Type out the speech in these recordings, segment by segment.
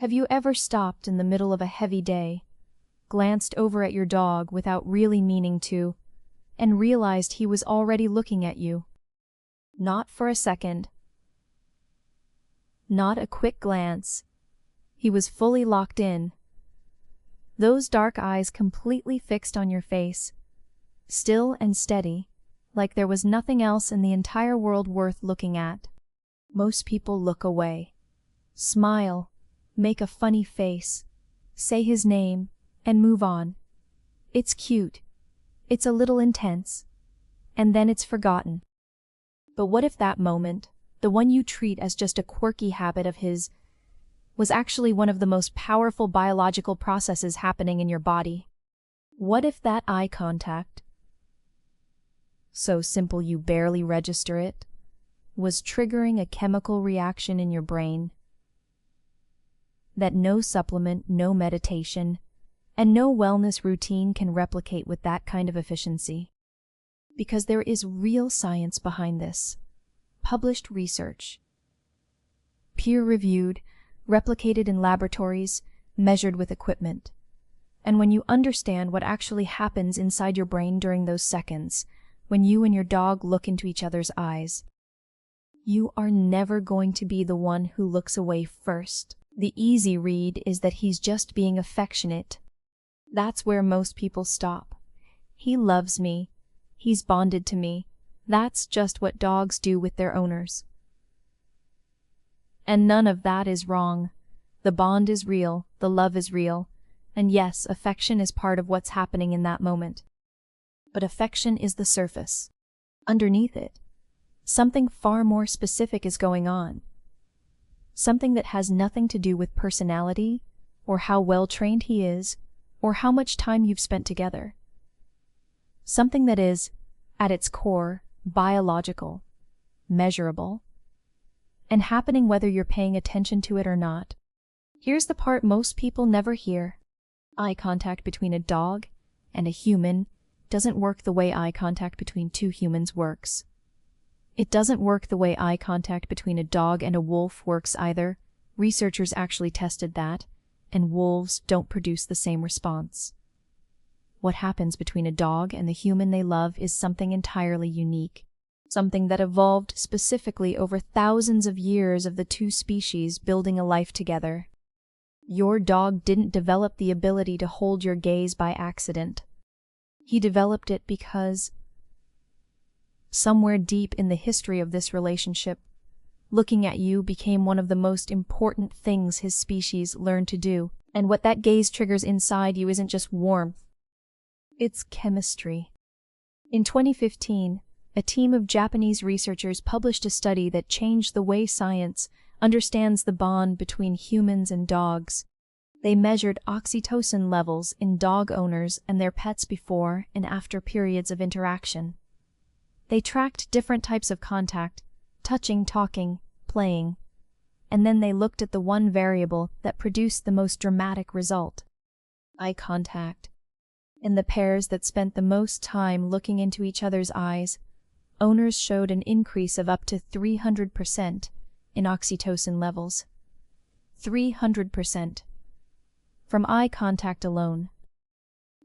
Have you ever stopped in the middle of a heavy day, glanced over at your dog without really meaning to, and realized he was already looking at you? Not for a second. Not a quick glance. He was fully locked in. Those dark eyes completely fixed on your face, still and steady, like there was nothing else in the entire world worth looking at. Most people look away, smile, make a funny face, say his name, and move on. It's cute. It's a little intense. And then it's forgotten. But what if that moment, the one you treat as just a quirky habit of his, was actually one of the most powerful biological processes happening in your body? What if that eye contact, so simple you barely register it, was triggering a chemical reaction in your brain that no supplement, no meditation, and no wellness routine can replicate with that kind of efficiency? Because there is real science behind this. Published research. Peer-reviewed, replicated in laboratories, measured with equipment. And when you understand what actually happens inside your brain during those seconds, when you and your dog look into each other's eyes, you are never going to be the one who looks away first. The easy read is that he's just being affectionate. That's where most people stop. He loves me. He's bonded to me. That's just what dogs do with their owners. And none of that is wrong. The bond is real, the love is real, and yes, affection is part of what's happening in that moment. But affection is the surface. Underneath it, something far more specific is going on. Something that has nothing to do with personality, or how well-trained he is, or how much time you've spent together. Something that is, at its core, biological, measurable, and happening whether you're paying attention to it or not. Here's the part most people never hear. Eye contact between a dog and a human doesn't work the way eye contact between two humans works. It doesn't work the way eye contact between a dog and a wolf works either. Researchers actually tested that, and wolves don't produce the same response. What happens between a dog and the human they love is something entirely unique. Something that evolved specifically over thousands of years of the two species building a life together. Your dog didn't develop the ability to hold your gaze by accident. He developed it because, somewhere deep in the history of this relationship, looking at you became one of the most important things his species learned to do. And what that gaze triggers inside you isn't just warmth. It's chemistry. In 2015, a team of Japanese researchers published a study that changed the way science understands the bond between humans and dogs. They measured oxytocin levels in dog owners and their pets before and after periods of interaction. They tracked different types of contact, touching, talking, playing, and then they looked at the one variable that produced the most dramatic result: eye contact. In the pairs that spent the most time looking into each other's eyes, owners showed an increase of up to 300% in oxytocin levels. 300%. From eye contact alone.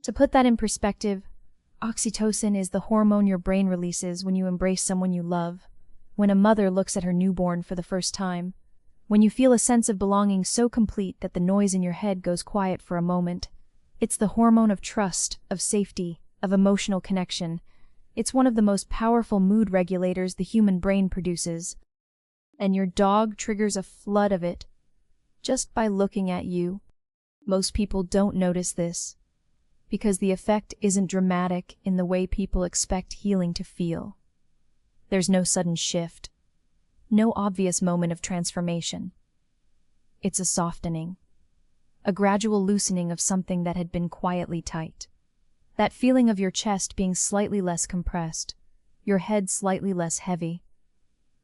To put that in perspective, oxytocin is the hormone your brain releases when you embrace someone you love, when a mother looks at her newborn for the first time, when you feel a sense of belonging so complete that the noise in your head goes quiet for a moment. It's the hormone of trust, of safety, of emotional connection. It's one of the most powerful mood regulators the human brain produces. And your dog triggers a flood of it just by looking at you. Most people don't notice this because the effect isn't dramatic in the way people expect healing to feel. There's no sudden shift, no obvious moment of transformation. It's a softening, a gradual loosening of something that had been quietly tight. That feeling of your chest being slightly less compressed, your head slightly less heavy,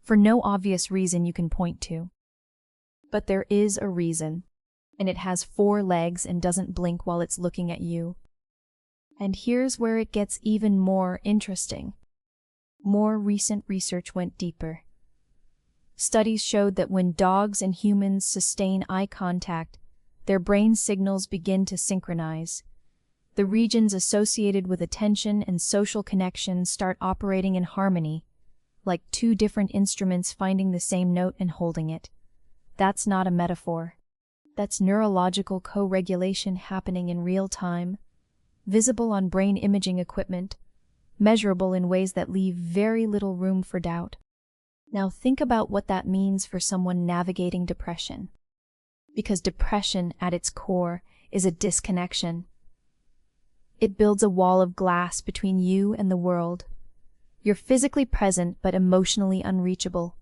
for no obvious reason you can point to. But there is a reason, and it has 4 legs and doesn't blink while it's looking at you. And here's where it gets even more interesting. More recent research went deeper. Studies showed that when dogs and humans sustain eye contact, their brain signals begin to synchronize. The regions associated with attention and social connection start operating in harmony, like two different instruments finding the same note and holding it. That's not a metaphor. That's neurological co-regulation happening in real time, visible on brain imaging equipment, measurable in ways that leave very little room for doubt. Now think about what that means for someone navigating depression. Because depression, at its core, is a disconnection. It builds a wall of glass between you and the world. You're physically present but emotionally unreachable.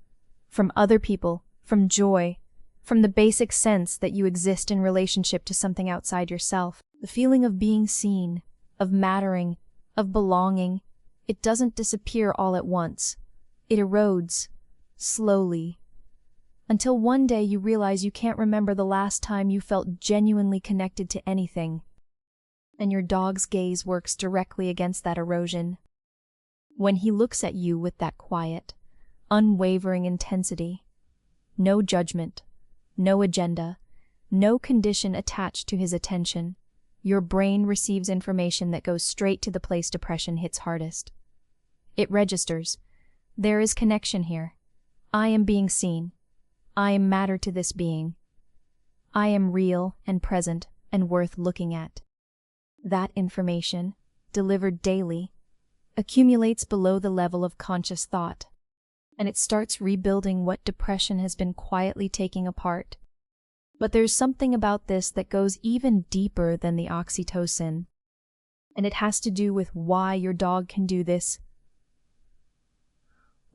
From other people, from joy, from the basic sense that you exist in relationship to something outside yourself. The feeling of being seen, of mattering, of belonging, it doesn't disappear all at once. It erodes, slowly, until one day you realize you can't remember the last time you felt genuinely connected to anything. And your dog's gaze works directly against that erosion. When he looks at you with that quiet, unwavering intensity, no judgment, no agenda, no condition attached to his attention, your brain receives information that goes straight to the place depression hits hardest. It registers. There is connection here. I am being seen. I am matter to this being. I am real and present and worth looking at. That information, delivered daily, accumulates below the level of conscious thought, and it starts rebuilding what depression has been quietly taking apart. But there's something about this that goes even deeper than the oxytocin, and it has to do with why your dog can do this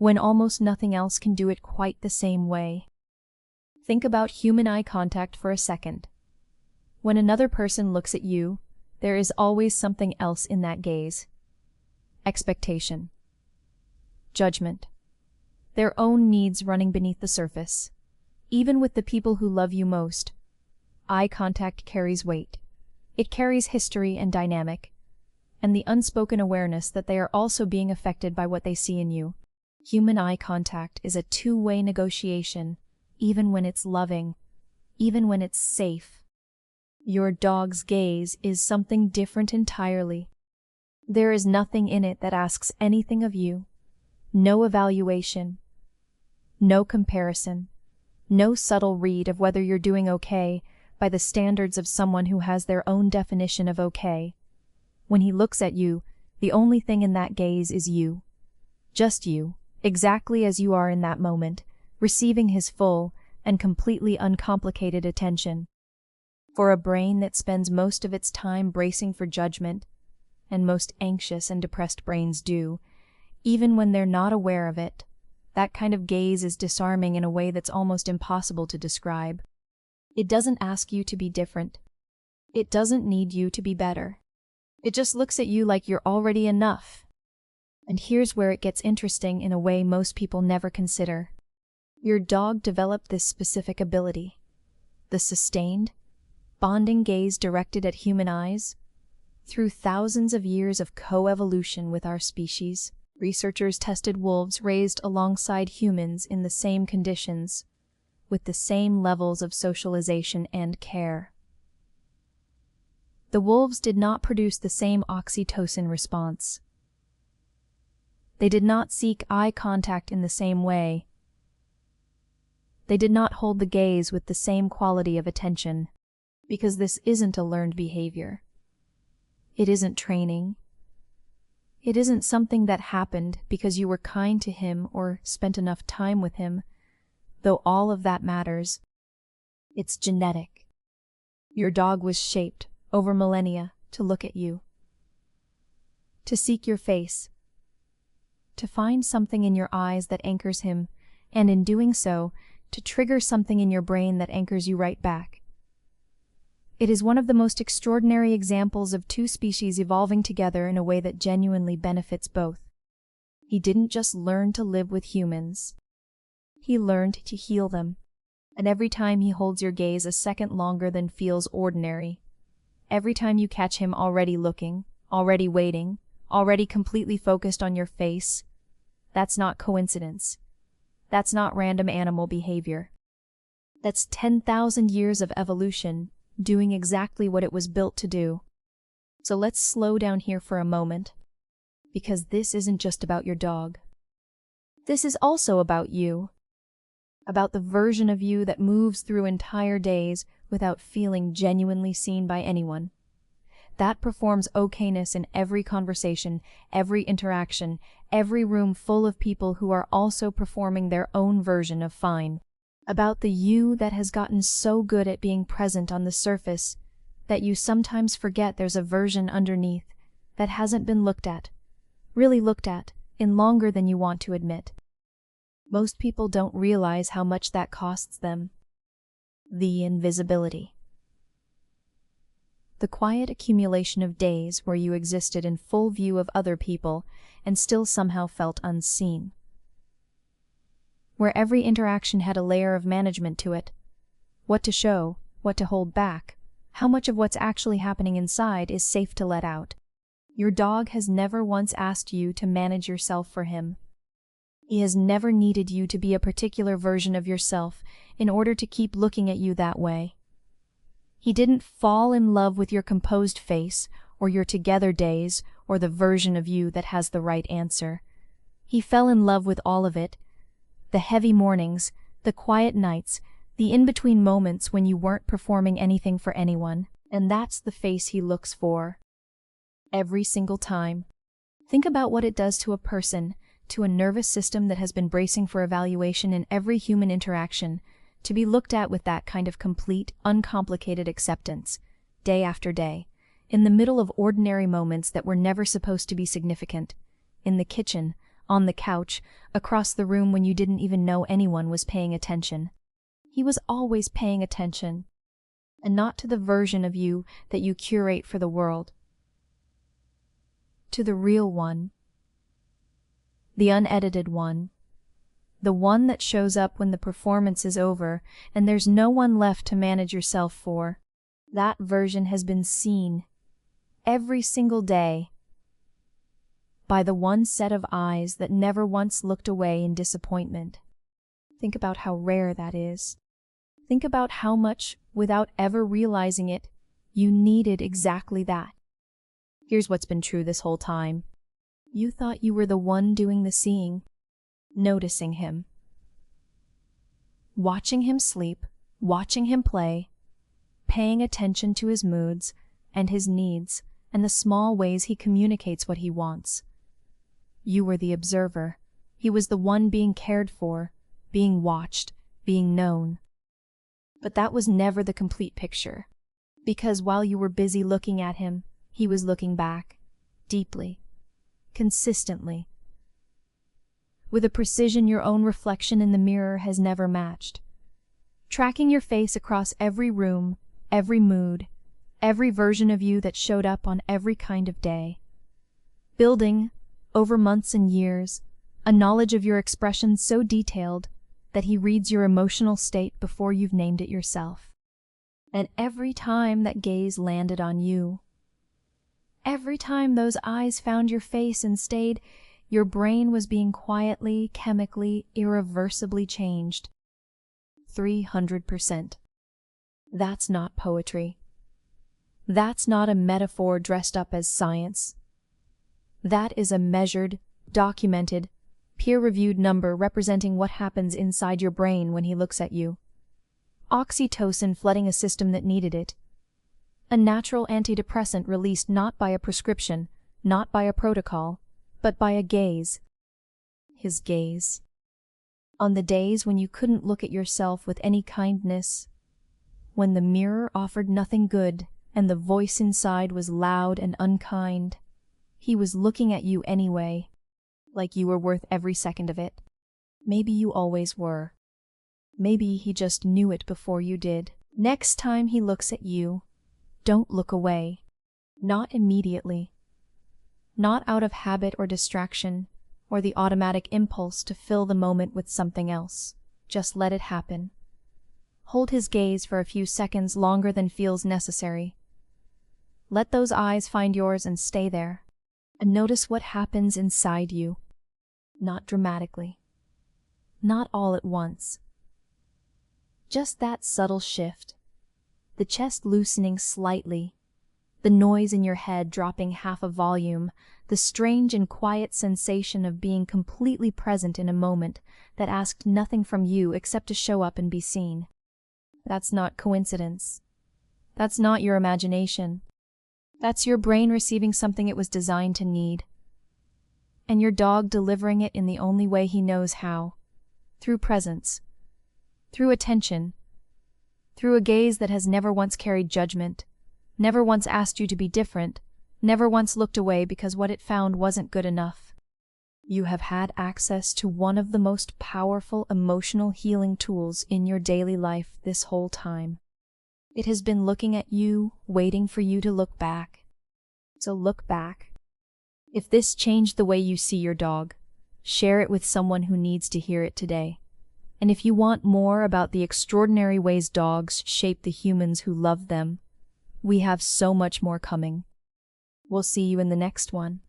when almost nothing else can do it quite the same way. Think about human eye contact for a second. When another person looks at you, there is always something else in that gaze. Expectation. Judgment. Their own needs running beneath the surface. Even with the people who love you most, eye contact carries weight. It carries history and dynamic, and the unspoken awareness that they are also being affected by what they see in you. Human eye contact is a two-way negotiation, even when it's loving, even when it's safe. Your dog's gaze is something different entirely. There is nothing in it that asks anything of you. No evaluation. No comparison. No subtle read of whether you're doing okay by the standards of someone who has their own definition of okay. When he looks at you, the only thing in that gaze is you. Just you, exactly as you are in that moment, receiving his full and completely uncomplicated attention. For a brain that spends most of its time bracing for judgment, and most anxious and depressed brains do, even when they're not aware of it, that kind of gaze is disarming in a way that's almost impossible to describe. It doesn't ask you to be different. It doesn't need you to be better. It just looks at you like you're already enough. And here's where it gets interesting in a way most people never consider. Your dog developed this specific ability, the sustained, bonding gaze directed at human eyes, through thousands of years of co-evolution with our species. Researchers tested wolves raised alongside humans in the same conditions, with the same levels of socialization and care. The wolves did not produce the same oxytocin response. They did not seek eye contact in the same way. They did not hold the gaze with the same quality of attention, because this isn't a learned behavior. It isn't training. It isn't something that happened because you were kind to him or spent enough time with him, though all of that matters. It's genetic. Your dog was shaped over millennia to look at you, to seek your face, to find something in your eyes that anchors him, and in doing so, to trigger something in your brain that anchors you right back. It is one of the most extraordinary examples of two species evolving together in a way that genuinely benefits both. He didn't just learn to live with humans. He learned to heal them. And every time he holds your gaze a second longer than feels ordinary, every time you catch him already looking, already waiting, already completely focused on your face, that's not coincidence. That's not random animal behavior. That's 10,000 years of evolution, doing exactly what it was built to do. So let's slow down here for a moment, because this isn't just about your dog. This is also about you. About the version of you that moves through entire days without feeling genuinely seen by anyone. That performs okayness in every conversation, every interaction, every room full of people who are also performing their own version of fine. About the you that has gotten so good at being present on the surface that you sometimes forget there's a version underneath that hasn't been looked at, really looked at, in longer than you want to admit. Most people don't realize how much that costs them. The invisibility. The quiet accumulation of days where you existed in full view of other people and still somehow felt unseen. Where every interaction had a layer of management to it. What to show, what to hold back, how much of what's actually happening inside is safe to let out. Your dog has never once asked you to manage yourself for him. He has never needed you to be a particular version of yourself in order to keep looking at you that way. He didn't fall in love with your composed face or your together days or the version of you that has the right answer. He fell in love with all of it. The heavy mornings, the quiet nights, the in-between moments when you weren't performing anything for anyone. And that's the face he looks for. Every single time. Think about what it does to a person, to a nervous system that has been bracing for evaluation in every human interaction, to be looked at with that kind of complete, uncomplicated acceptance, day after day, in the middle of ordinary moments that were never supposed to be significant, in the kitchen, on the couch, across the room when you didn't even know anyone was paying attention. He was always paying attention, and not to the version of you that you curate for the world, to the real one. The unedited one. The one that shows up when the performance is over and there's no one left to manage yourself for. That version has been seen every single day by the one set of eyes that never once looked away in disappointment. Think about how rare that is. Think about how much, without ever realizing it, you needed exactly that. Here's what's been true this whole time. You thought you were the one doing the seeing, noticing him, watching him sleep, watching him play, paying attention to his moods and his needs and the small ways he communicates what he wants. You were the observer. He was the one being cared for, being watched, being known. But that was never the complete picture, because while you were busy looking at him, he was looking back, deeply, consistently, with a precision your own reflection in the mirror has never matched, tracking your face across every room, every mood, every version of you that showed up on every kind of day, building, over months and years, a knowledge of your expressions so detailed that he reads your emotional state before you've named it yourself. And every time that gaze landed on you, every time those eyes found your face and stayed, your brain was being quietly, chemically, irreversibly changed. 300%. That's not poetry. That's not a metaphor dressed up as science. That is a measured, documented, peer-reviewed number representing what happens inside your brain when he looks at you. Oxytocin flooding a system that needed it. A natural antidepressant released not by a prescription, not by a protocol, but by a gaze. His gaze. On the days when you couldn't look at yourself with any kindness, when the mirror offered nothing good and the voice inside was loud and unkind, he was looking at you anyway, like you were worth every second of it. Maybe you always were. Maybe he just knew it before you did. Next time he looks at you, don't look away. Not immediately. Not out of habit or distraction, or the automatic impulse to fill the moment with something else. Just let it happen. Hold his gaze for a few seconds longer than feels necessary. Let those eyes find yours and stay there. And notice what happens inside you. Not dramatically. not all at once. Just that subtle shift, the chest loosening slightly, the noise in your head dropping half a volume, the strange and quiet sensation of being completely present in a moment that asked nothing from you except to show up and be seen. That's not coincidence. That's not your imagination. That's your brain receiving something it was designed to need. And your dog delivering it in the only way he knows how. Through presence. Through attention. Through a gaze that has never once carried judgment. Never once asked you to be different. Never once looked away because what it found wasn't good enough. You have had access to one of the most powerful emotional healing tools in your daily life this whole time. It has been looking at you, waiting for you to look back. So look back. If this changed the way you see your dog, share it with someone who needs to hear it today. And if you want more about the extraordinary ways dogs shape the humans who love them, we have so much more coming. We'll see you in the next one.